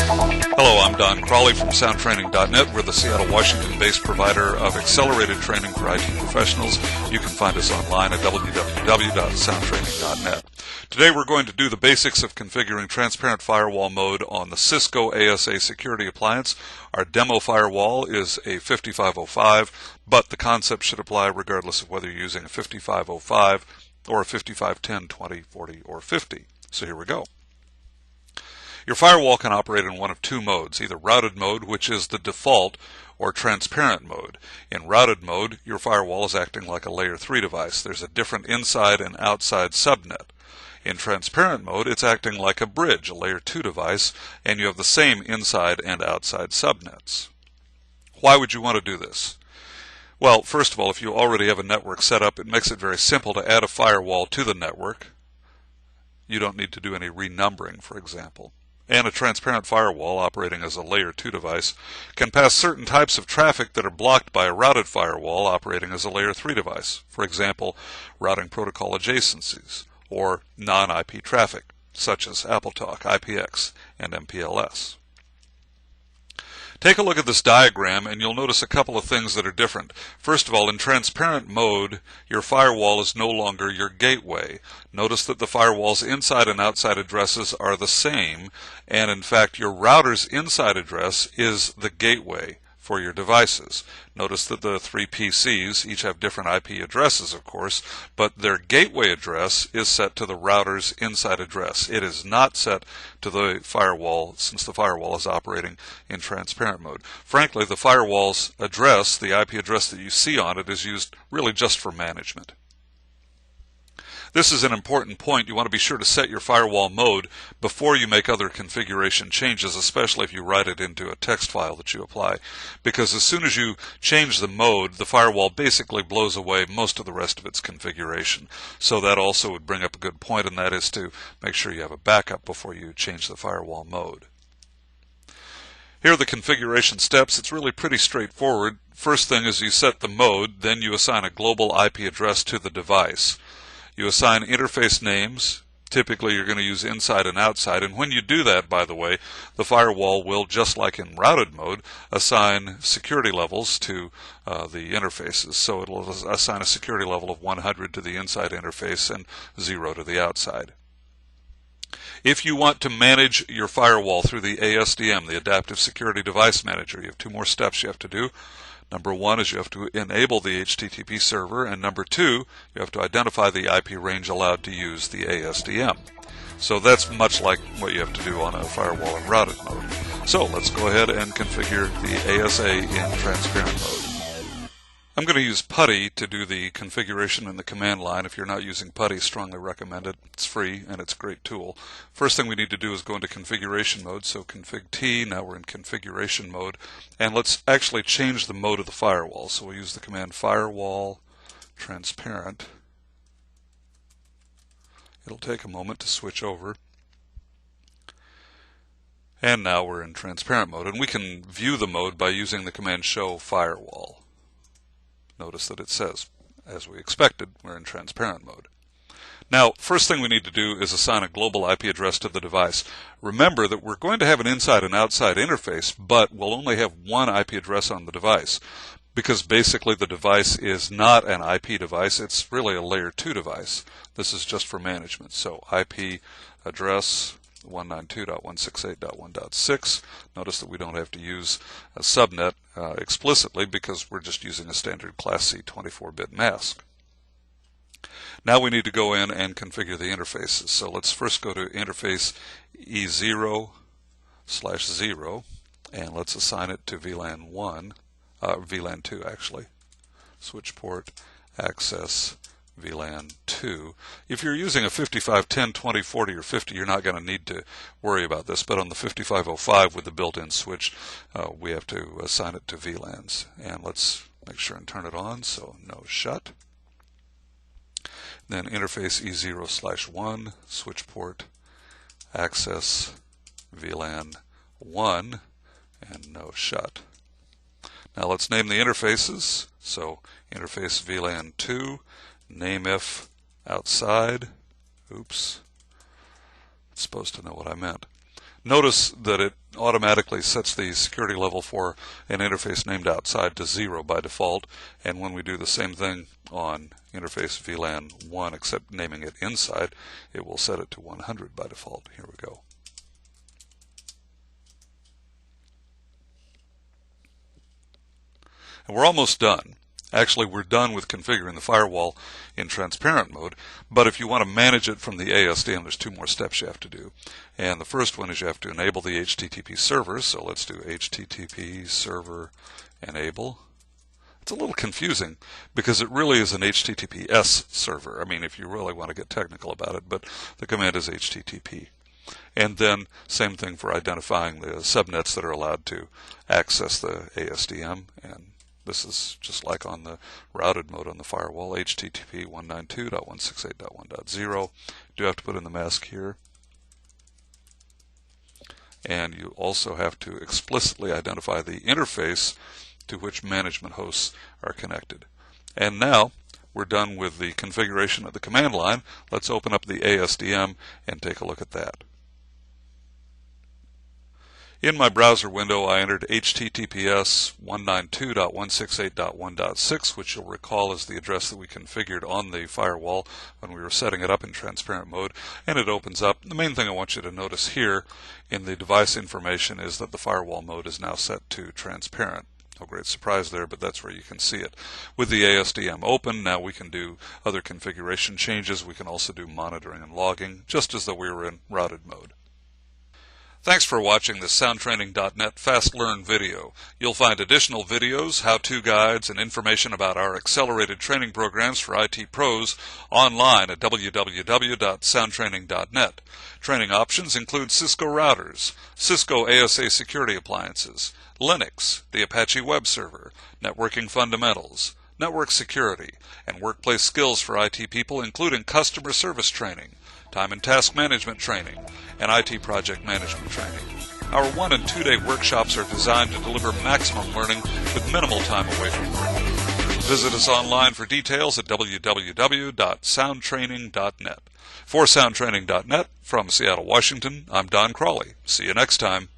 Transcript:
Hello, I'm Don Crawley from soundtraining.net. We're the Seattle, Washington-based provider of accelerated training for IT professionals. You can find us online at www.soundtraining.net. Today we're going to do the basics of configuring transparent firewall mode on the Cisco ASA security appliance. Our demo firewall is a 5505, but the concept should apply regardless of whether you're using a 5505 or a 5510, 20, 40, or 50. So here we go. Your firewall can operate in one of two modes, either routed mode, which is the default, or transparent mode. In routed mode, your firewall is acting like a layer 3 device. There's a different inside and outside subnet. In transparent mode, it's acting like a bridge, a layer 2 device, and you have the same inside and outside subnets. Why would you want to do this? Well, first of all, if you already have a network set up, it makes it very simple to add a firewall to the network. You don't need to do any renumbering, for example. And a transparent firewall operating as a layer 2 device can pass certain types of traffic that are blocked by a routed firewall operating as a layer 3 device. For example, routing protocol adjacencies or non-IP traffic, such as AppleTalk, IPX, and MPLS. Take a look at this diagram and you'll notice a couple of things that are different. First of all, in transparent mode, your firewall is no longer your gateway. Notice that the firewall's inside and outside addresses are the same, and in fact your router's inside address is the gateway for your devices. Notice that the three PCs each have different IP addresses, of course, but their gateway address is set to the router's inside address. It is not set to the firewall, since the firewall is operating in transparent mode. Frankly, the firewall's address, the IP address that you see on it, is used really just for management. This is an important point. You want to be sure to set your firewall mode before you make other configuration changes, especially if you write it into a text file that you apply. Because as soon as you change the mode, the firewall basically blows away most of the rest of its configuration. So that also would bring up a good point, and that is to make sure you have a backup before you change the firewall mode. Here are the configuration steps. It's really pretty straightforward. First thing is you set the mode, then you assign a global IP address to the device. You assign interface names. Typically you're going to use inside and outside, and when you do that, by the way, the firewall will, just like in routed mode, assign security levels to the interfaces. So it'll assign a security level of 100 to the inside interface and 0 to the outside. If you want to manage your firewall through the ASDM, the Adaptive Security Device Manager, you have two more steps you have to do. Number one is you have to enable the HTTP server, and number two, you have to identify the IP range allowed to use the ASDM. So that's much like what you have to do on a firewall in routed mode. So let's go ahead and configure the ASA in transparent mode. I'm going to use PuTTY to do the configuration in the command line. If you're not using PuTTY, strongly recommend it. It's free and it's a great tool. First thing we need to do is go into configuration mode. So config T, now we're in configuration mode. And let's actually change the mode of the firewall. So we'll use the command firewall transparent. It'll take a moment to switch over. And now we're in transparent mode. And we can view the mode by using the command show firewall. Notice that it says, as we expected, we're in transparent mode. Now, first thing we need to do is assign a global IP address to the device. Remember that we're going to have an inside and outside interface, but we'll only have one IP address on the device, because basically the device is not an IP device, it's really a layer 2 device. This is just for management. So IP address 192.168.1.6. Notice that we don't have to use a subnet explicitly because we're just using a standard Class C 24-bit mask. Now we need to go in and configure the interfaces. So let's first go to interface E0/0 and let's assign it to VLAN 1, VLAN 2 actually. Switch port, access, VLAN 2. If you're using a 5510, 20, 40, or 50, you're not going to need to worry about this, but on the 5505 with the built-in switch, we have to assign it to VLANs. And let's make sure and turn it on, so no shut. Then interface E0/1, switch port, access, VLAN 1, and no shut. Now let's name the interfaces. So interface VLAN 2, name if outside. Oops. It's supposed to know what I meant. Notice that it automatically sets the security level for an interface named outside to 0 by default, and when we do the same thing on interface VLAN 1 except naming it inside, it will set it to 100 by default. Here we go. And we're almost done. Actually, we're done with configuring the firewall in transparent mode, but if you want to manage it from the ASDM, there's 2 more steps you have to do. And the first one is you have to enable the HTTP servers, so let's do HTTP server enable. It's a little confusing because it really is an HTTPS server. I mean, if you really want to get technical about it, but the command is HTTP. And then same thing for identifying the subnets that are allowed to access the ASDM, and this is just like on the routed mode on the firewall, HTTP 192.168.1.0. Do have to put in the mask here. And you also have to explicitly identify the interface to which management hosts are connected. And now we're done with the configuration of the command line. Let's open up the ASDM and take a look at that. In my browser window, I entered HTTPS 192.168.1.6, which you'll recall is the address that we configured on the firewall when we were setting it up in transparent mode, and it opens up. The main thing I want you to notice here in the device information is that the firewall mode is now set to transparent. No great surprise there, but that's where you can see it. With the ASDM open, now we can do other configuration changes. We can also do monitoring and logging, just as though we were in routed mode. Thanks for watching this soundtraining.net Fast Learn video. You'll find additional videos, how-to guides, and information about our accelerated training programs for IT pros online at www.soundtraining.net. Training options include Cisco routers, Cisco ASA security appliances, Linux, the Apache web server, networking fundamentals, network security, and workplace skills for IT people, including customer service training, time and task management training, and IT project management training. Our 1- and 2-day workshops are designed to deliver maximum learning with minimal time away from work. Visit us online for details at www.soundtraining.net. For soundtraining.net, from Seattle, Washington, I'm Don Crawley. See you next time.